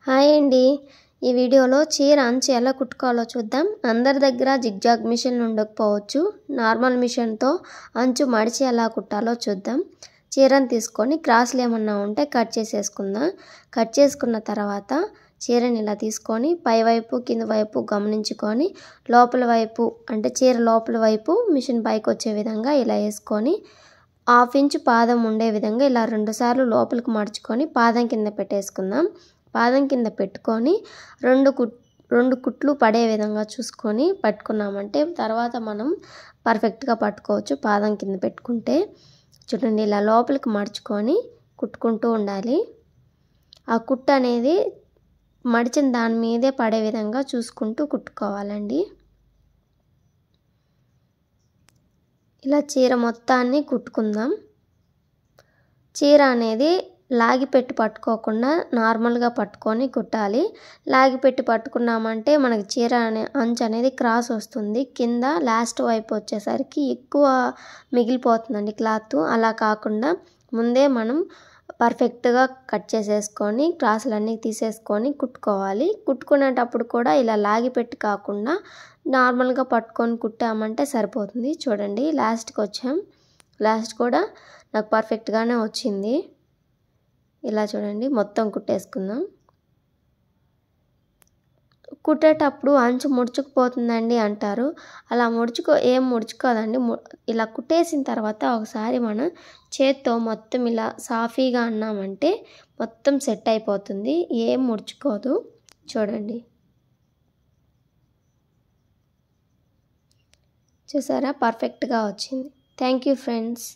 Hi అండి. ఈ వీడియోలో చీర అంచు ఎలా కుట్టుకోవాలో చూద్దాం. అందరి దగ్గర జిగ్జాగ్ మిషన్ ఉండకపోవచ్చు. నార్మల్ మిషన్తో అంచు మడిచి ఎలా కుట్టాలో చూద్దాం. చీరను తీసుకొని క్రాస్లు ఏమన్నా ఉంటే కట్ చేసేసుకుందాం. కట్ చేసుకున్న తర్వాత చీరని ఇలా తీసుకొని పైవైపు కింద వైపు గమనించుకొని లోపల వైపు అంటే చీర లోపల వైపు మిషన్ పైకి వచ్చే విధంగా ఇలా వేసుకొని 1/2 ఇంచు పాదం ఉండే విధంగా ఇలా 2 సార్లు లోపలికి మడుచుకొని పాదం కింద పెట్టేసుకుందాం. పాదం కింద పెట్టుకొని రెండు కుట్లు పడే విధంగా చూసుకొని పట్టుకున్నామంటే తర్వాత మనం పర్ఫెక్ట్గా పట్టుకోవచ్చు. పాదం కింద పెట్టుకుంటే చూడండి ఇలా లోపలికి మడుచుకొని కుట్టుకుంటూ ఉండాలి. ఆ కుట్టు అనేది మడిచిన దాని మీదే పడే విధంగా చూసుకుంటూ కుట్టుకోవాలండి. ఇలా చీర మొత్తాన్ని కుట్టుకుందాం. చీర అనేది లాగిపెట్టి పట్టుకోకుండా నార్మల్గా పట్టుకొని కుట్టాలి. లాగిపెట్టి పట్టుకున్నామంటే మనకి చీర అంచు అనేది క్రాస్ వస్తుంది. కింద లాస్ట్ వైపు వచ్చేసరికి ఎక్కువ మిగిలిపోతుందండి క్లాత్. అలా కాకుండా ముందే మనం పర్ఫెక్ట్గా కట్ చేసేసుకొని క్రాసులన్నీ తీసేసుకొని కుట్టుకోవాలి. కుట్టుకునేటప్పుడు కూడా ఇలా లాగిపెట్టి కాకుండా నార్మల్గా పట్టుకొని కుట్టామంటే సరిపోతుంది. చూడండి లాస్ట్కి వచ్చాం. లాస్ట్ కూడా నాకు పర్ఫెక్ట్గానే వచ్చింది. ఇలా చూడండి మొత్తం కుట్టేసుకుందాం. కుట్టేటప్పుడు అంచు ముడుచుకుపోతుందండి అంటారు. అలా ఏం ముడుచుకోదండి. ఇలా కుట్టేసిన తర్వాత ఒకసారి మనం చేత్తో మొత్తం ఇలా సాఫీగా అన్నామంటే మొత్తం సెట్ అయిపోతుంది. ఏం ముడుచుకోదు. చూడండి చూసారా పర్ఫెక్ట్గా వచ్చింది. Thank you friends.